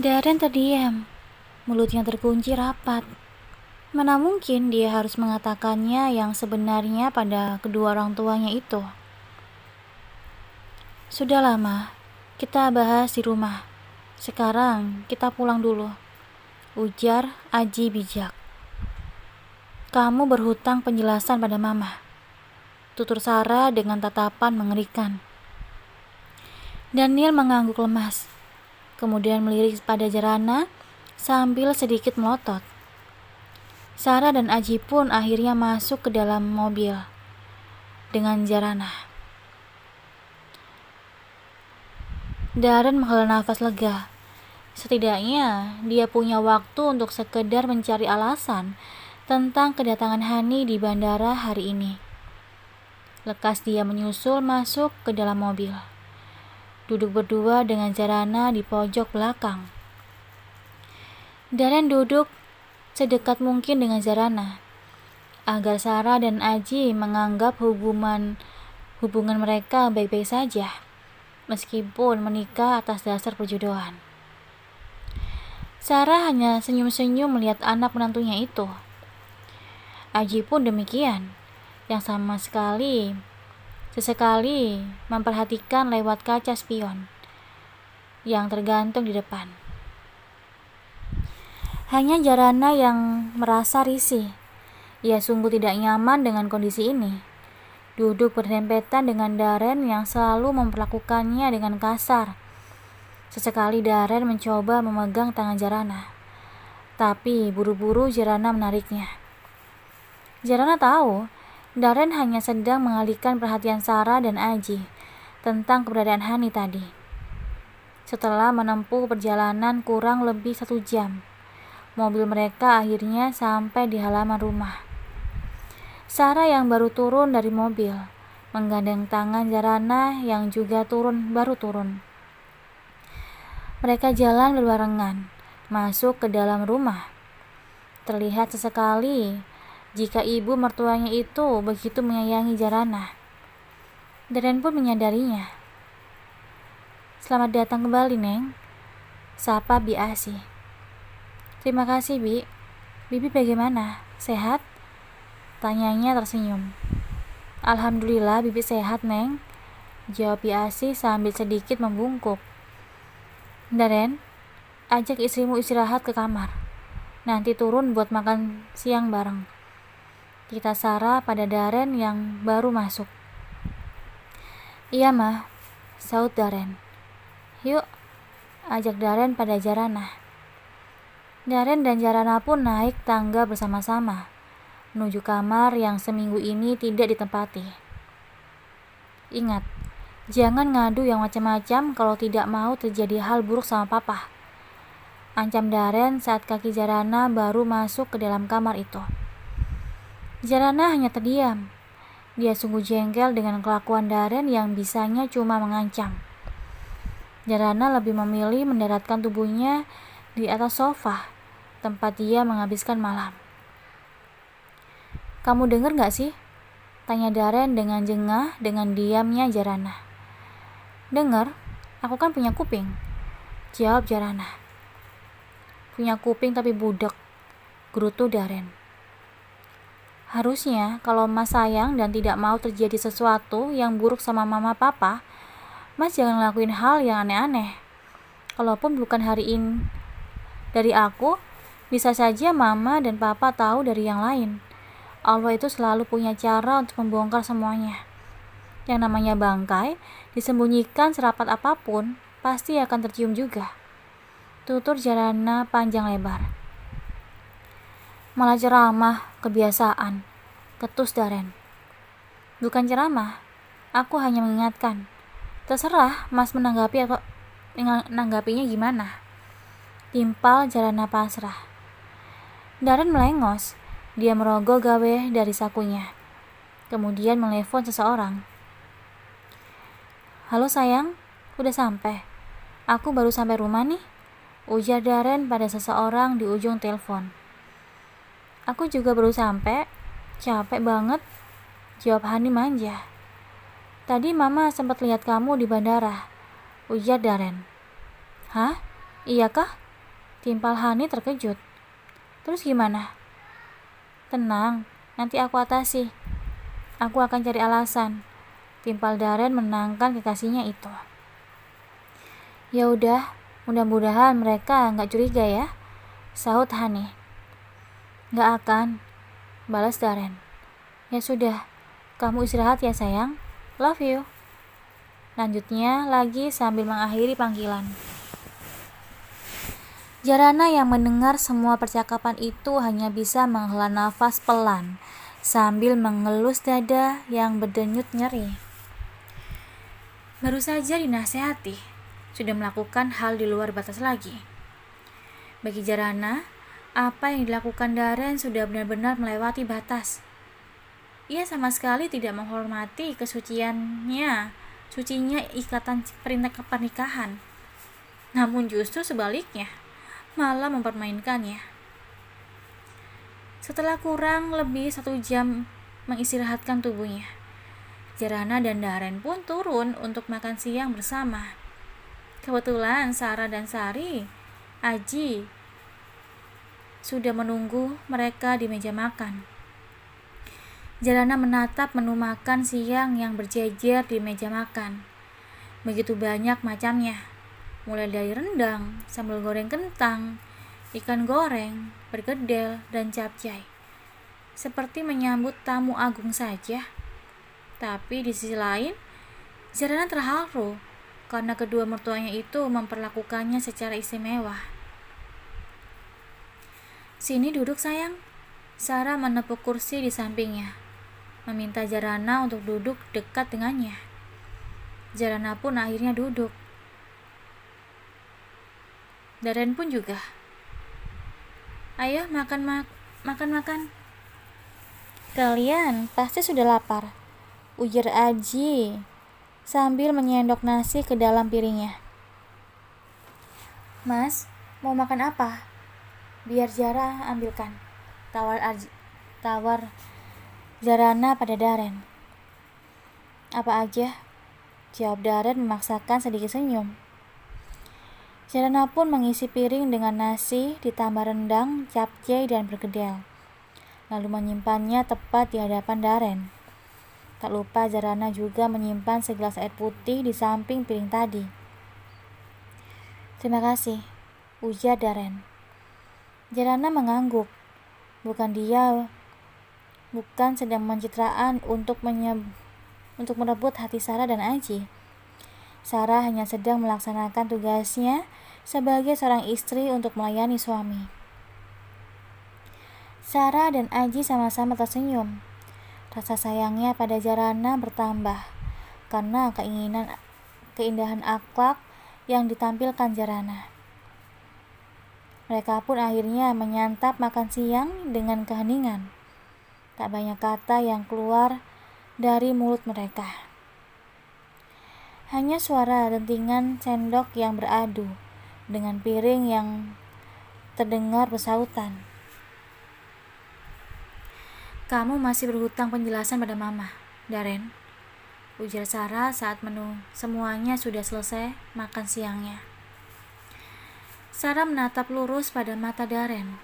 Darren terdiam, mulutnya terkunci rapat. Mana mungkin dia harus mengatakannya yang sebenarnya pada kedua orang tuanya itu. Sudah lama, kita bahas di rumah. Sekarang kita pulang dulu, ujar Aji bijak. Kamu berhutang penjelasan pada Mama, tutur Sarah dengan tatapan mengerikan. Daniel mengangguk lemas, kemudian melirik pada Jarana sambil sedikit melotot. Sarah dan Aji pun akhirnya masuk ke dalam mobil dengan Jarana. Darren menghela nafas lega. Setidaknya dia punya waktu untuk sekedar mencari alasan tentang kedatangan Hani di bandara hari ini. Lekas dia menyusul masuk ke dalam mobil, duduk berdua dengan Jarana di pojok belakang. Darren duduk sedekat mungkin dengan Jarana, agar Sarah dan Aji menganggap hubungan mereka baik-baik saja, meskipun menikah atas dasar perjodohan. Sarah hanya senyum-senyum melihat anak menantunya itu. Aji pun demikian, yang sesekali memperhatikan lewat kaca spion yang tergantung di depan. Hanya Jarana yang merasa risih. Ia sungguh tidak nyaman dengan kondisi ini. Duduk berdempetan dengan Darren yang selalu memperlakukannya dengan kasar. Sesekali Darren mencoba memegang tangan Jarana, tapi buru-buru Jarana menariknya. Jarana tahu Darren hanya sedang mengalihkan perhatian Sarah dan Aji tentang keberadaan Hani tadi. Setelah menempuh perjalanan kurang lebih 1 jam, mobil mereka akhirnya sampai di halaman rumah. Sarah yang baru turun dari mobil menggandeng tangan Jarana yang juga baru turun. Mereka jalan berbarengan masuk ke dalam rumah. Terlihat sesekali jika ibu mertuanya itu begitu menyayangi Jarana. Darren pun menyadarinya. Selamat datang kembali, Neng, sapa Bi Asih. Terima kasih, Bi. Bibi bagaimana? Sehat? Tanyanya tersenyum. Alhamdulillah Bibi sehat, Neng, jawab Bi Asih sambil sedikit membungkuk. Darren, ajak istrimu istirahat ke kamar. Nanti turun buat makan siang bareng, kita Sarah pada Darren yang baru masuk. Iya, Mah, saut Darren. Yuk, ajak Darren pada Jarana. Darren dan Jarana pun naik tangga bersama-sama menuju kamar yang seminggu ini tidak ditempati. Ingat, jangan ngadu yang macam-macam kalau tidak mau terjadi hal buruk sama Papa, ancam Darren saat kaki Jarana baru masuk ke dalam kamar itu. Jarana hanya terdiam. Dia sungguh jengkel dengan kelakuan Darren yang bisanya cuma mengancam. Jarana lebih memilih mendaratkan tubuhnya di atas sofa tempat dia menghabiskan malam. Kamu dengar gak sih? Tanya Darren dengan jengah dengan diamnya Jarana. Dengar? Aku kan punya kuping, jawab Jarana. Punya kuping tapi budak, gerutu Darren. Harusnya kalau Mas sayang dan tidak mau terjadi sesuatu yang buruk sama Mama Papa, Mas jangan ngelakuin hal yang aneh-aneh. Kalaupun bukan hari ini dari aku, bisa saja Mama dan Papa tahu dari yang lain. Allah itu selalu punya cara untuk membongkar semuanya. Yang namanya bangkai, disembunyikan serapat apapun, pasti akan tercium juga. Tutur Jarana panjang lebar. Malah ceramah, kebiasaan, ketus Darren. Bukan ceramah, aku hanya mengingatkan. Terserah Mas menanggapinya gimana. Timpal Jarana pasrah. Darren melengos. Dia merogoh gawe dari sakunya. Kemudian menelepon seseorang. "Halo sayang, udah sampai? Aku baru sampai rumah nih," ujar Darren pada seseorang di ujung telepon. "Aku juga baru sampai, capek banget," jawab Hani manja. "Tadi mama sempat lihat kamu di bandara," ujar Darren. "Hah? Iya kah?" timpal Hani terkejut. "Terus gimana?" "Tenang, nanti aku atasi. Aku akan cari alasan," timpal Darren menenangkan kekasihnya itu. "Ya udah, mudah-mudahan mereka nggak curiga ya," sahut Hani. "Nggak akan," balas Darren. "Ya sudah, kamu istirahat ya sayang. Love you," lanjutnya lagi sambil mengakhiri panggilan. Jarana yang mendengar semua percakapan itu hanya bisa menghela nafas pelan sambil mengelus dada yang berdenyut nyeri. Baru saja dinasehati, sudah melakukan hal di luar batas lagi. Bagi Jarana, apa yang dilakukan Darren sudah benar-benar melewati batas. Ia sama sekali tidak menghormati sucinya ikatan perintah pernikahan. Namun justru sebaliknya, malah mempermainkannya. Setelah kurang lebih 1 jam mengistirahatkan tubuhnya, Jarana dan Darren pun turun untuk makan siang bersama. Kebetulan Sarah dan Sari, Aji, sudah menunggu mereka di meja makan. Jarana menatap menu makan siang yang berjejer di meja makan. Begitu banyak macamnya, mulai dari rendang, sambal goreng kentang, ikan goreng, perkedel, dan capcay. Seperti menyambut tamu agung saja. Tapi di sisi lain, Jarana terharu karena kedua mertuanya itu memperlakukannya secara istimewa. "Sini duduk sayang," Sarah menepuk kursi di sampingnya, meminta Jarana untuk duduk dekat dengannya. Jarana pun akhirnya duduk. Darren pun juga. "Ayo makan. Kalian pasti sudah lapar," ujar Aji sambil menyendok nasi ke dalam piringnya. "Mas, mau makan apa? Biar Zara ambilkan," tawar Zarana pada Darren. "Apa aja," jawab Darren memaksakan sedikit senyum. Zarana pun mengisi piring dengan nasi ditambah rendang, capcay, dan perkedel, lalu menyimpannya tepat di hadapan Darren. Tak lupa Zarana juga menyimpan segelas air putih di samping piring tadi. "Terima kasih," ujar Darren. Zarana mengangguk. Bukan sedang mencitraan untuk merebut hati Sarah dan Aji. Sarah hanya sedang melaksanakan tugasnya sebagai seorang istri untuk melayani suami. Sarah dan Aji sama-sama tersenyum. Rasa sayangnya pada Jarana bertambah karena keindahan akhlak yang ditampilkan Jarana. Mereka pun akhirnya menyantap makan siang dengan keheningan. Tak banyak kata yang keluar dari mulut mereka. Hanya suara dentingan sendok yang beradu dengan piring yang terdengar bersautan. "Kamu masih berhutang penjelasan pada Mama, Darren," ujar Sarah saat menu semuanya sudah selesai makan siangnya. Sarah menatap lurus pada mata Darren.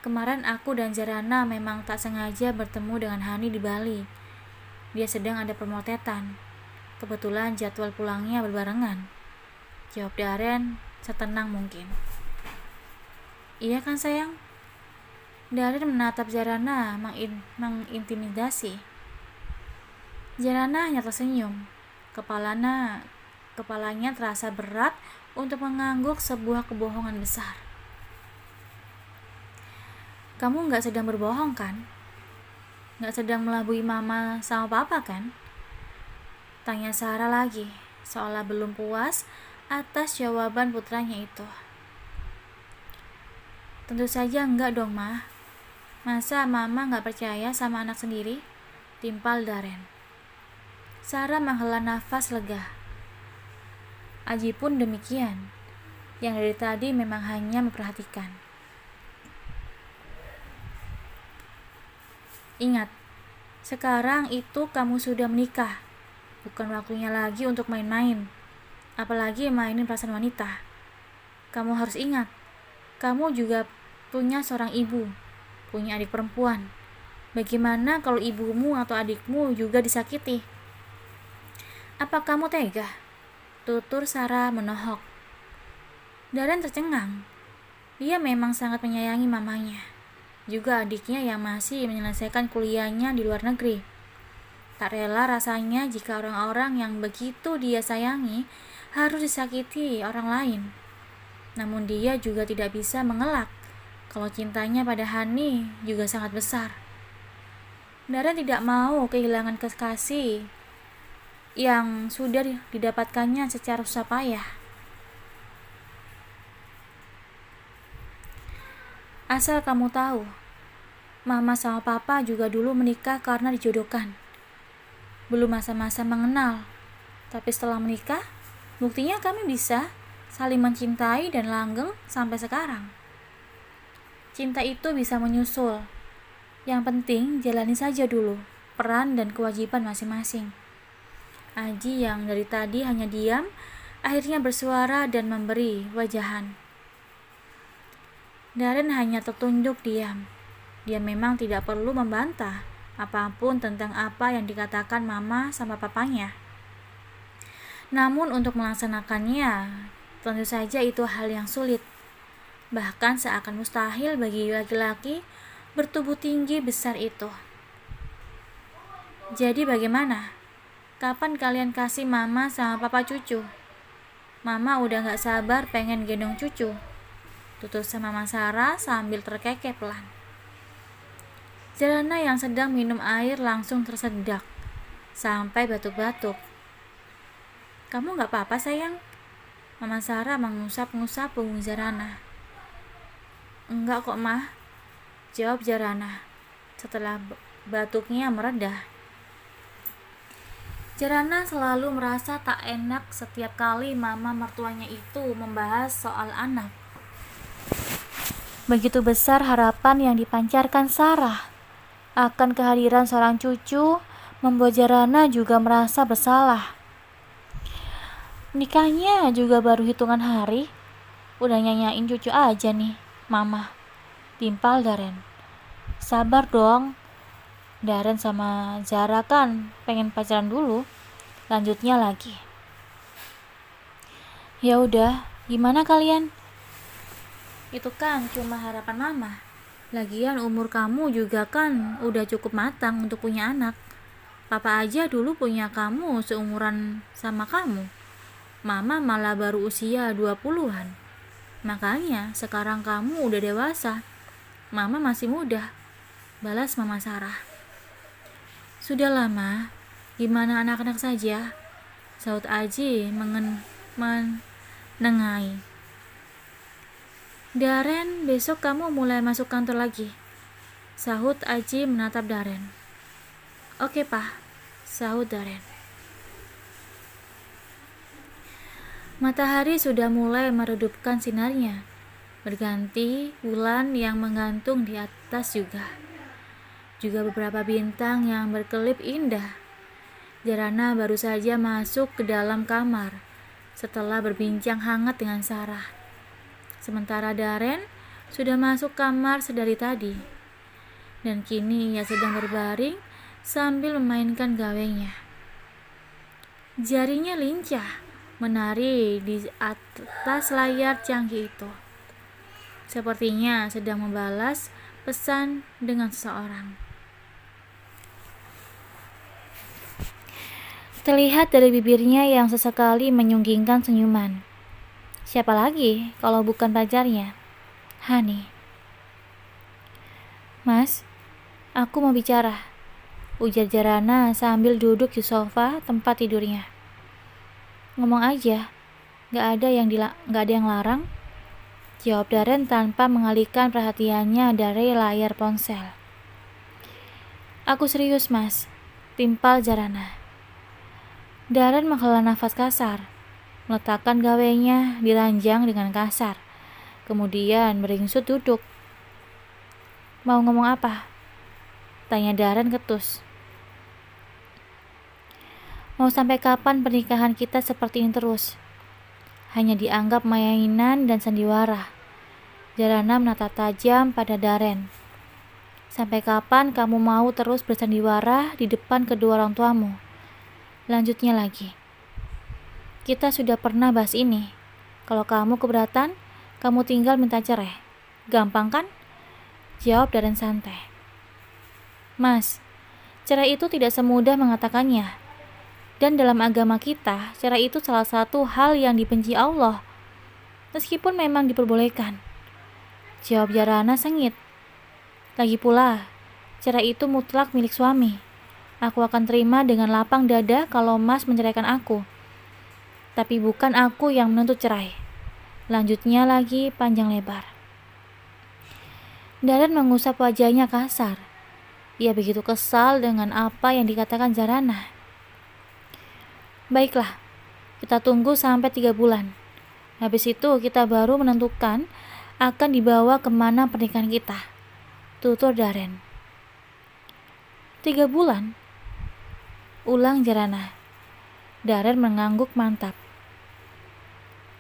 "Kemarin aku dan Jarana memang tak sengaja bertemu dengan Hani di Bali. Dia sedang ada pemotretan. Kebetulan jadwal pulangnya berbarengan," jawab Darren setenang mungkin. "Iya kan sayang?" Darren menatap Jarana mengintimidasi. Jarana hanya tersenyum. Kepalanya terasa berat untuk mengangguk sebuah kebohongan besar. "Kamu gak sedang berbohong kan? Gak sedang melabui Mama sama Papa kan?" tanya Sarah lagi, seolah belum puas atas jawaban putranya itu. Tentu saja enggak dong, Ma. Masa Mama nggak percaya sama anak sendiri? Timpal Darren. Sarah menghela nafas lega. Aji pun demikian. Yang dari tadi memang hanya memperhatikan. Ingat, sekarang itu kamu sudah menikah. Bukan waktunya lagi untuk main-main. Apalagi mainin perasaan wanita. Kamu harus ingat, kamu juga punya seorang ibu, punya adik perempuan. Bagaimana kalau ibumu atau adikmu juga disakiti? Apa kamu tega? Tutur Sarah menohok. Darren tercengang. Dia memang sangat menyayangi mamanya, juga adiknya yang masih menyelesaikan kuliahnya di luar negeri. Tak rela rasanya jika orang-orang yang begitu dia sayangi harus disakiti orang lain. Namun dia juga tidak bisa mengelak kalau cintanya pada Hani juga sangat besar. Darren tidak mau kehilangan kekasih yang sudah didapatkannya secara susah payah. Asal kamu tahu, Mama sama Papa juga dulu menikah karena dijodohkan. Belum masa-masa mengenal, tapi setelah menikah, buktinya kami bisa saling mencintai dan langgeng sampai sekarang. Cinta itu bisa menyusul. Yang penting jalani saja dulu peran dan kewajiban masing-masing. Aji yang dari tadi hanya diam, akhirnya bersuara dan memberi wajahan. Darren hanya tertunduk diam. Dia memang tidak perlu membantah apapun tentang apa yang dikatakan Mama sama Papanya. Namun untuk melaksanakannya, tentu saja itu hal yang sulit. Bahkan seakan mustahil bagi laki-laki bertubuh tinggi besar itu. Jadi bagaimana? Kapan kalian kasih Mama sama Papa cucu? Mama udah gak sabar pengen gendong cucu. Tutur sama Mama Sarah sambil terkekeh pelan. Jalana yang sedang minum air langsung tersedak sampai batuk-batuk. Kamu gak apa-apa sayang? Mama Sarah mengusap-ngusap punggung Zarana. Enggak kok, Mah, jawab Zarana setelah batuknya meredah. Zarana selalu merasa tak enak setiap kali mama mertuanya itu membahas soal anak. Begitu besar harapan yang dipancarkan Sarah akan kehadiran seorang cucu, membuat Zarana juga merasa bersalah. Nikahnya juga baru hitungan hari, udah nyanyain cucu aja nih, Mama. Timpal Darren. Sabar dong. Darren sama Zara kan pengen pacaran dulu. Lanjutnya lagi. Ya udah, gimana kalian? Itu kan cuma harapan Mama. Lagian umur kamu juga kan udah cukup matang untuk punya anak. Papa aja dulu punya kamu seumuran sama kamu. Mama malah baru usia 20-an. Makanya sekarang kamu udah dewasa. Mama masih muda. Balas Mama Sarah. Sudah lama, gimana anak-anak saja? Saud Aji menengahi. Darren, besok kamu mulai masuk kantor lagi. Sahut Aji menatap Darren. Oke, Pak, sahut Darren. Matahari sudah mulai meredupkan sinarnya. Berganti bulan yang menggantung di atas juga beberapa bintang yang berkelip indah. Zarana baru saja masuk ke dalam kamar setelah berbincang hangat dengan Sarah. Sementara Darren sudah masuk kamar sedari tadi, dan kini ia sedang berbaring sambil memainkan gawengnya. Jarinya lincah menari di atas layar canggih itu. Sepertinya sedang membalas pesan dengan seseorang. Terlihat dari bibirnya yang sesekali menyunggingkan senyuman. Siapa lagi kalau bukan pacarnya? Hani. Mas, aku mau bicara, ujar Zarana sambil duduk di sofa tempat tidurnya. Ngomong aja, gak ada yang larang. Jawab Darren tanpa mengalihkan perhatiannya dari layar ponsel. Aku serius, Mas, timpal Jarana. Darren menghela nafas kasar, meletakkan gawainya di ranjang dengan kasar, kemudian beringsut duduk. Mau ngomong apa? Tanya Darren ketus. Mau sampai kapan pernikahan kita seperti ini terus? Hanya dianggap mainan dan sandiwara. Jarana menatap tajam pada Darren. Sampai kapan kamu mau terus bersandiwara di depan kedua orang tuamu? Lanjutnya lagi. Kita sudah pernah bahas ini. Kalau kamu keberatan, kamu tinggal minta cerai. Gampang kan? Jawab Darren santai. Mas, cerai itu tidak semudah mengatakannya. Dan dalam agama kita, cerai itu salah satu hal yang dibenci Allah. Meskipun memang diperbolehkan. Jawab Jarana sengit. Lagi pula, cerai itu mutlak milik suami. Aku akan terima dengan lapang dada kalau Mas menceraikan aku. Tapi bukan aku yang menuntut cerai. Lanjutnya lagi panjang lebar. Darren mengusap wajahnya kasar. Ia begitu kesal dengan apa yang dikatakan Jarana. Baiklah, kita tunggu sampai 3 bulan. Habis itu kita baru menentukan akan dibawa kemana pernikahan kita. Tutur Darren. 3 bulan? Ulang Jarana. Darren mengangguk mantap.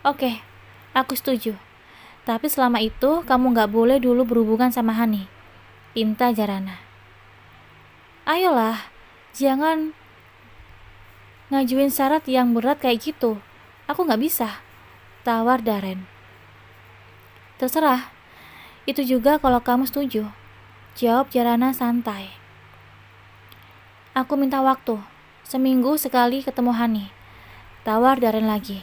Oke, aku setuju. Tapi selama itu kamu gak boleh dulu berhubungan sama Hani. Pinta Jarana. Ayolah, jangan ngajuin syarat yang berat kayak gitu. Aku gak bisa. Tawar Darren. Terserah. Itu juga kalau kamu setuju. Jawab Jarana santai. Aku minta waktu. Seminggu sekali ketemu Hani. Tawar Darren lagi.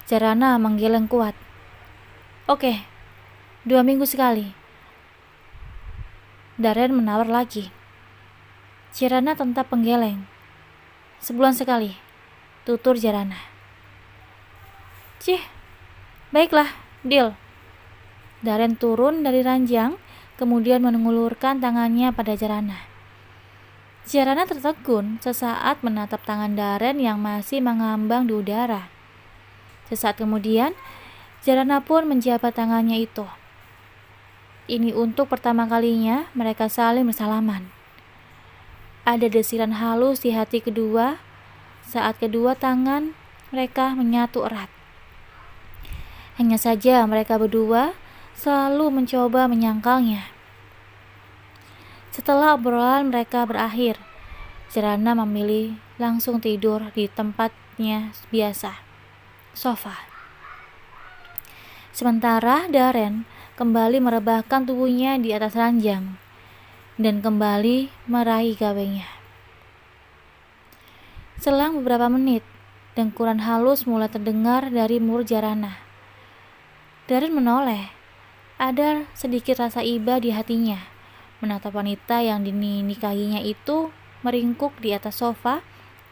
Jarana menggeleng kuat. Oke, 2 minggu sekali. Darren menawar lagi. Jarana tetap menggeleng. 1 bulan sekali. Tutur Jarana. Cih, baiklah, deal. Darren turun dari ranjang, kemudian mengulurkan tangannya pada Jarana. Jarana tertegun sesaat menatap tangan Darren yang masih mengambang di udara. Sesaat kemudian, Jarana pun menjabat tangannya itu. Ini untuk pertama kalinya mereka saling bersalaman. Ada desiran halus di hati kedua saat kedua tangan mereka menyatu erat. Hanya saja mereka berdua selalu mencoba menyangkalnya. Setelah obrolan mereka berakhir, Jarana memilih langsung tidur di tempatnya biasa, sofa. Sementara Darren kembali merebahkan tubuhnya di atas ranjang dan kembali meraih gawainya. Selang beberapa menit, dengkuran halus mulai terdengar dari mulut Jarana. Darren menoleh. Ada sedikit rasa iba di hatinya menatap wanita yang dinikahinya itu meringkuk di atas sofa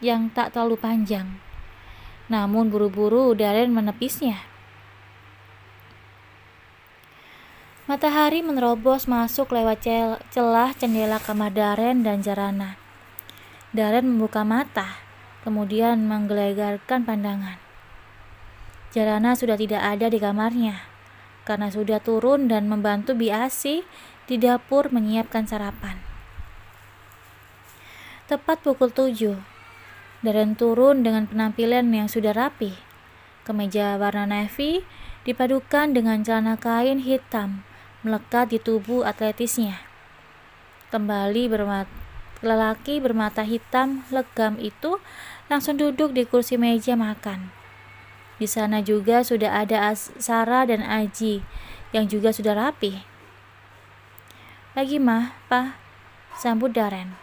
yang tak terlalu panjang. Namun buru-buru Darren menepisnya. Matahari menerobos masuk lewat celah jendela kamar Darren dan Jarana. Darren membuka mata, kemudian menggelegarkan pandangan. Jarana sudah tidak ada di kamarnya, karena sudah turun dan membantu Biasi di dapur menyiapkan sarapan. Tepat pukul 7, Darren turun dengan penampilan yang sudah rapi. Kemeja warna navy dipadukan dengan celana kain hitam melekat di tubuh atletisnya. Lelaki bermata hitam legam itu langsung duduk di kursi meja makan. Di sana juga sudah ada Sarah dan Aji yang juga sudah rapi. Pagi mah, Pa, sambut Darren.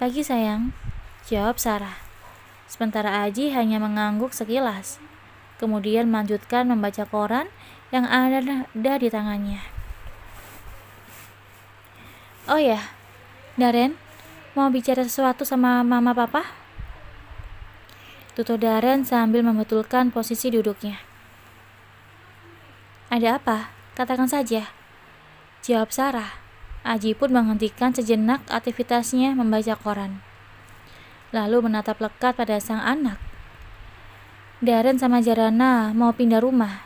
Pagi sayang, jawab Sarah. Sementara Aji hanya mengangguk sekilas, kemudian melanjutkan membaca koran yang ada di tangannya. Oh ya, Darren, mau bicara sesuatu sama Mama Papa? Tutur Darren sambil membetulkan posisi duduknya. Ada apa? Katakan saja, jawab Sarah. Aji pun menghentikan sejenak aktivitasnya membaca koran, lalu menatap lekat pada sang anak. Darren sama Jarana mau pindah rumah.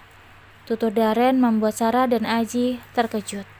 Tutur Darren membuat Sarah dan Aji terkejut.